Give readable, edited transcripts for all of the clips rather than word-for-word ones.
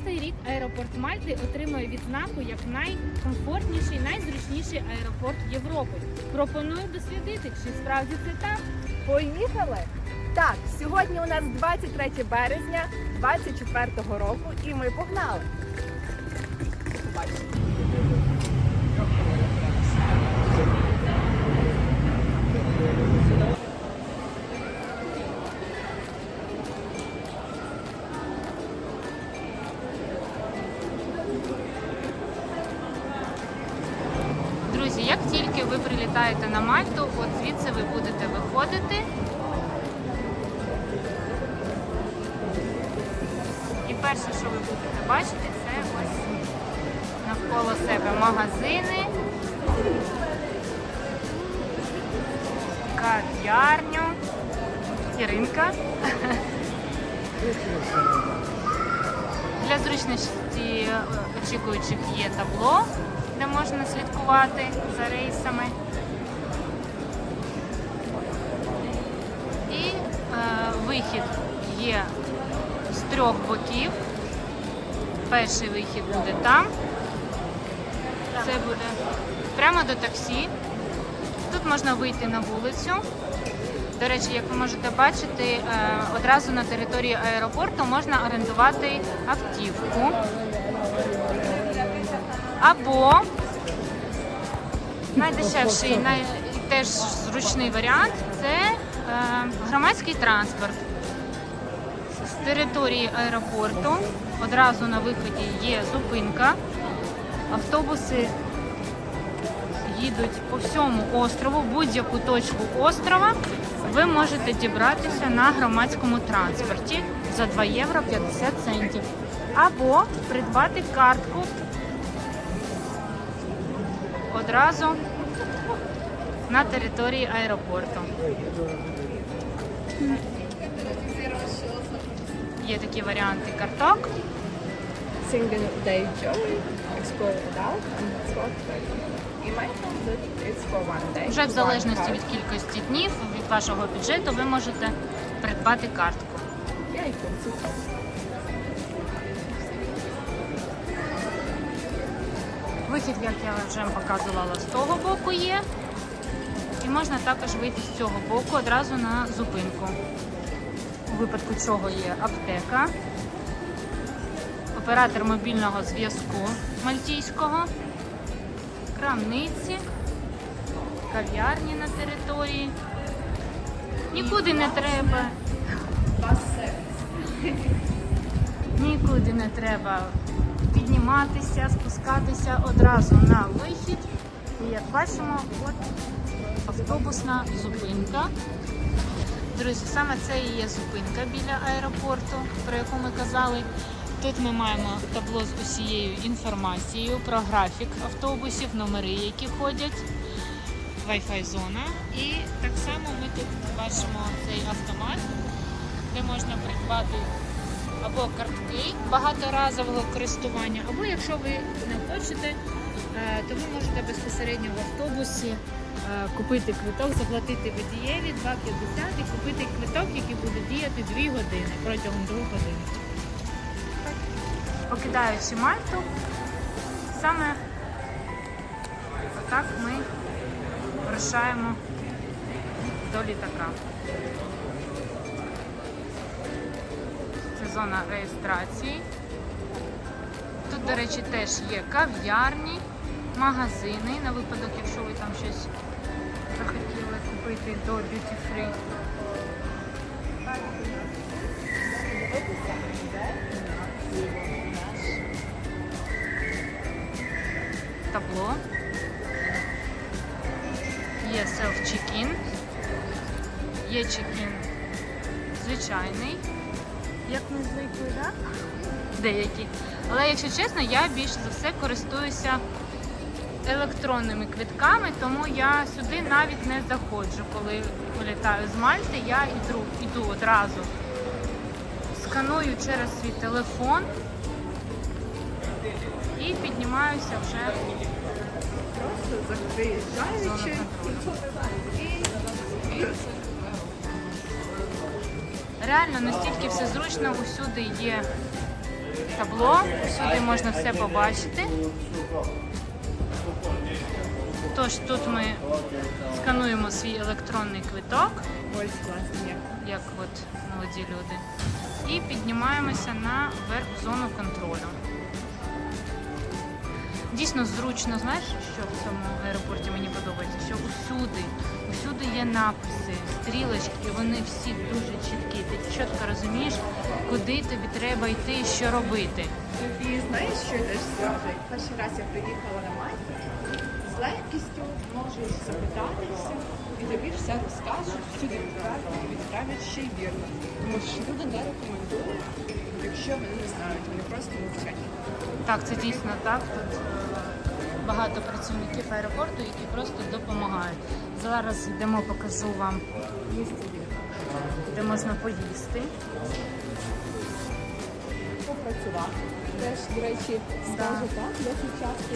6-й рік аеропорт Мальти отримує відзнаку як найкомфортніший, найзручніший аеропорт Європи. Пропоную дослідити, чи справді це так. Поїхали! Так, сьогодні у нас 23 березня 2024 року і ми погнали. Побачимо. Друзі, як тільки ви прилітаєте на Мальту, от звідси ви будете виходити. І перше, що ви будете бачити, це ось навколо себе магазини, кав'ярню і ринка. Для зручності очікуючих є табло, де можна слідкувати за рейсами. І вихід є з 3 боків. Перший вихід буде там. Це буде прямо до таксі. Тут можна вийти на вулицю. До речі, як ви можете бачити, одразу на території аеропорту можна орендувати автівку. Або найдешевший, теж зручний варіант – це громадський транспорт. З території аеропорту одразу на виході є зупинка. Автобуси їдуть по всьому острову, в будь-яку точку острова ви можете дібратися на громадському транспорті за 2 євро 50 центів. Або придбати картку одразу на території аеропорту. Є такі варіанти карток. Single day journey, explore without and sport. І it's for one day. Вже в залежності від кількості днів, від вашого бюджету, ви можете придбати картку. Вихід, як я вже показувала, з того боку є. І можна також вийти з цього боку одразу на зупинку. У випадку чого є аптека, оператор мобільного зв'язку мальтійського, крамниці, кав'ярні на території. Нікуди не треба. Нікуди не треба підніматися, спускатися одразу на вихід. І як бачимо, от автобусна зупинка. Друзі, саме це і є зупинка біля аеропорту, про яку ми казали. Тут ми маємо табло з усією інформацією про графік автобусів, номери, які ходять, Wi-Fi зона. І так само ми тут бачимо цей автомат, де можна придбати або картки багаторазового користування, або якщо ви не хочете, то ви можете безпосередньо в автобусі купити квиток, заплатити водієві 2,50 і купити квиток, який буде діяти 2 години, протягом 2 годин. Покидаючи Мальту, саме так ми вирушаємо до літака. Це зона реєстрації. Тут, до речі, теж є кав'ярні, магазини, на випадок, якщо ви там щось захотіли купити до duty free. Табло. Є селф-чекін. Є чекін звичайний, як ми звикли, так? Деякі. Але, якщо чесно, я більш за все користуюся електронними квитками, тому я сюди навіть не заходжу, коли вилітаю з Мальти, я йду одразу. Сканую через свій телефон і піднімаюся вже Просто заїжджаючи. Реально настільки все зручно, усюди є табло, сюди можна все побачити. Тож тут ми скануємо свій електронний квиток, Ось класні. як от молоді люди, і піднімаємося наверх в зону контролю. Дійсно зручно, знаєш, що в цьому аеропорті мені подобається, що усюди є написи, стрілочки, вони всі дуже чіткі. Ти чітко розумієш, куди тобі треба йти і що робити. Тобі знаєш, що я теж скажу? Як перший раз я приїхала на Мальту, з легкістю можеш запитатися, і тобі все розкажуть, всюди відправлять ще й вірно. Тому що люди не рекомендують, якщо вони не знають, вони просто мовчать. Так, це дійсно так. Тут багато працівників аеропорту, які просто допомагають. Зараз йдемо, покажу вам, Місце є. де можна поїсти. Попрацювати. Теж, до речі, скажу так, досить часто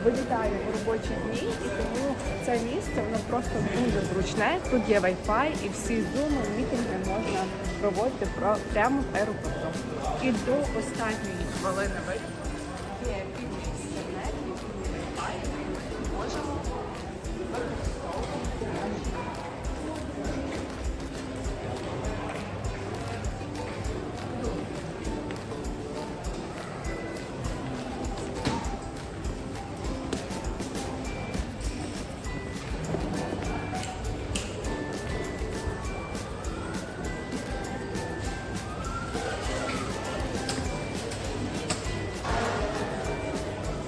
вилітаю у робочі дні, і тому це місце воно просто дуже зручне. Тут є Wi-Fi і всі зуми, мітинги можна проводити прямо в аеропорту. І до останньої хвилини виліту є вільний інтернет, і вільний Wi-Fi, і можемо використовувати наші.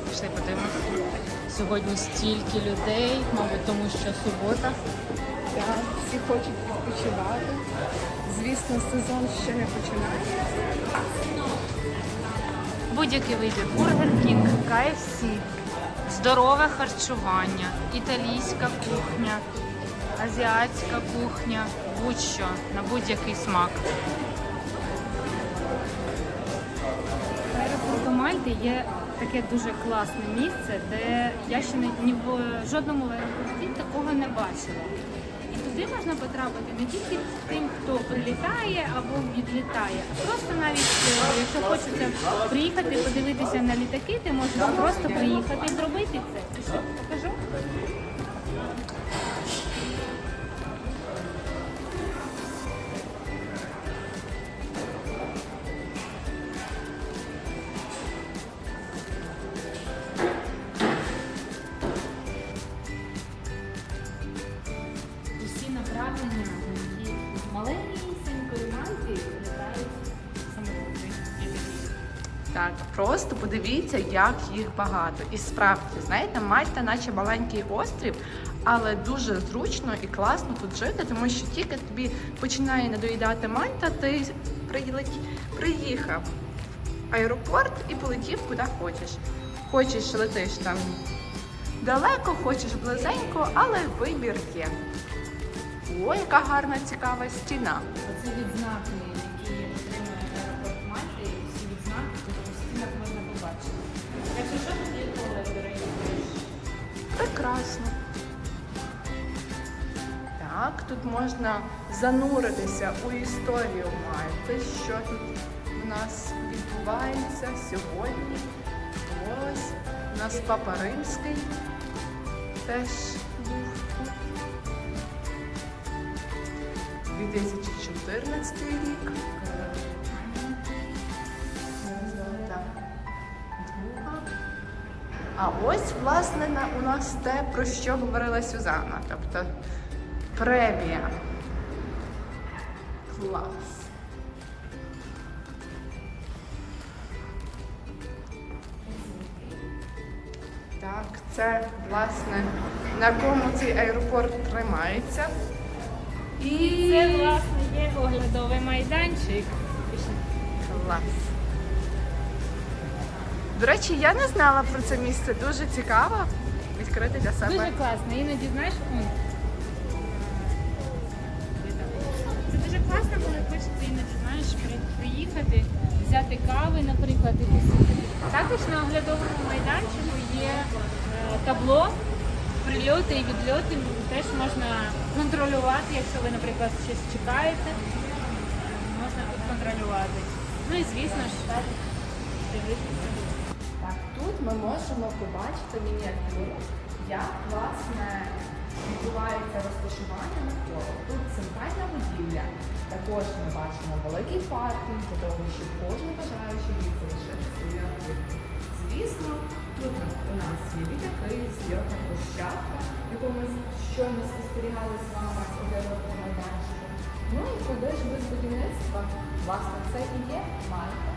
Пішли подивимося. Сьогодні стільки людей, мабуть, тому що субота. Так, всі хочуть відпочивати. Звісно, сезон ще не починається. Будь-який вибір. Бургер Кінг, KFC, здорове харчування, італійська кухня, азіатська кухня, будь-що, на будь-який смак. В аеропорту Мальти є таке дуже класне місце, де я ще ні в жодному аеропорті такого не бачила. І туди можна потрапити не тільки тим, хто прилітає або відлітає, а просто навіть, якщо хочеться приїхати, подивитися на літаки, ти можеш просто приїхати і зробити це. Пішли, покажу. Усі направлення, які з маленької Мальти літають саме туди. Так, просто подивіться, як їх багато. І справді, знаєте, Мальта наче маленький острів, але дуже зручно і класно тут жити, тому що тільки тобі починає надоїдати Мальта, ти приїхав в аеропорт і полетів куди хочеш. Хочеш, летиш там далеко, хочеш близенько, але вибір є. О, яка гарна, цікава стіна. Оце відзнаки, які отримує аеропорт Мальти, всі відзнаки, тобто в стінах можна побачити. Якщо що, тут є туалет, до речі. Прекрасно. Так, тут можна зануритися у історію Мальти, що тут у нас відбувається сьогодні. Ось у нас Папа Римський теж був тут. 2014 рік. Золота друга. А ось, власне, у нас те, про що говорила Сюзанна, тобто премія. Клас. Так, це, власне, на кому цей аеропорт тримається. І Це, власне, є оглядовий майданчик. клас. До речі, я не знала про це місце. Дуже цікаво відкрити для себе. Дуже класно. Іноді, знаєш, це дуже класно, коли хочеться іноді, знаєш, приїхати, взяти кави, наприклад, і посидіти. Також на оглядовому майданчику є табло, прильоти і відльоти. Теж можна контролювати, якщо ви, наприклад, щось чекаєте, можна тут контролювати. Ну і звісно ж, дивитися. Так, тут ми можемо побачити мініатюру, як власне відбувається розташування навколо. Тут центральна будівля. Також ми бачимо великий паркінг, для того, щоб кожен бажаючий міг залишити свою активність. Звісно, тут у нас є літаки, зйомна площадка, яку ми щойно спостерігали з вами з оглядового майданчика. Ну і куди ж без будівництва? Власне, це і є Мальта,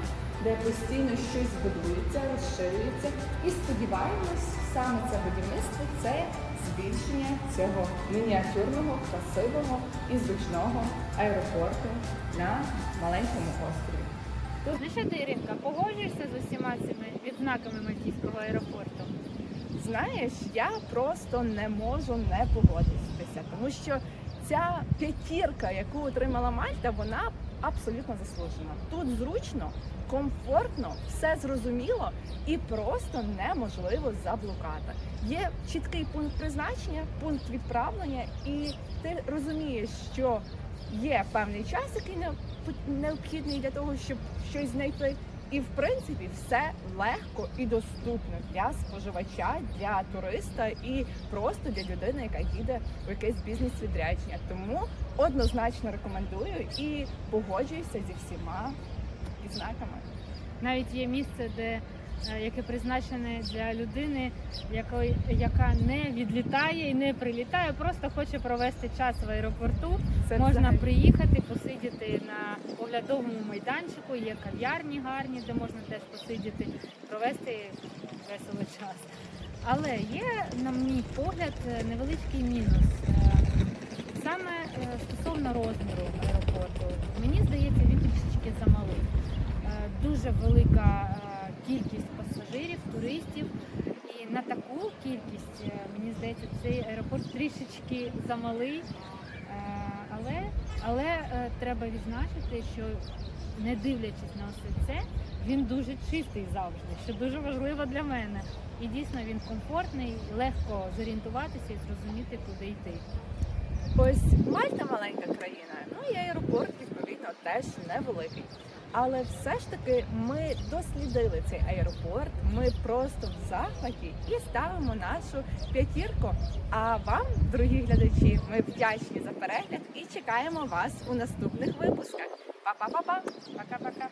де постійно щось будується, розширюється. І сподіваємось, саме це будівництво – це збільшення цього мініатюрного, красивого і зручного аеропорту на маленькому острові. Ну що ти, Іринка, погоджуєшся з усіма цими відзнаками Мальтійського аеропорту? Знаєш, я просто не можу не погодитися, тому що ця п'ятірка, яку отримала Мальта, вона абсолютно заслужена. Тут зручно, комфортно, все зрозуміло і просто неможливо заблукати. Є чіткий пункт призначення, пункт відправлення, і ти розумієш, що є певний час, який необхідний для того, щоб щось знайти. І в принципі все легко і доступно для споживача, для туриста і просто для людини, яка їде в якесь бізнес-відрядження. Тому однозначно рекомендую і погоджуюся зі всіма відзнаками. Навіть є місце, яке призначене для людини, яка не відлітає і не прилітає, просто хоче провести час в аеропорту. Це Можна взагалі. приїхати, посидіти на оглядовому майданчику, є кав'ярні гарні, де можна теж посидіти, провести весело час. Але є, на мій погляд, невеличкий мінус. Саме стосовно розміру аеропорту. Мені здається, він трішечки замалий. Дуже велика кількість пасажирів, туристів. І на таку кількість, мені здається, цей аеропорт трішечки замалий. Але треба відзначити, що не дивлячись на все це, він дуже чистий завжди, що дуже важливо для мене. І дійсно він комфортний, легко зорієнтуватися і зрозуміти, куди йти. Ось Мальта маленька країна, ну і аеропорт, відповідно, теж невеликий. Але все ж таки ми дослідили цей аеропорт, ми просто в захваті і ставимо нашу п'ятірку. А вам, дорогі глядачі, ми вдячні за перегляд і чекаємо вас у наступних випусках. Па-па-па-па! Пока-пока!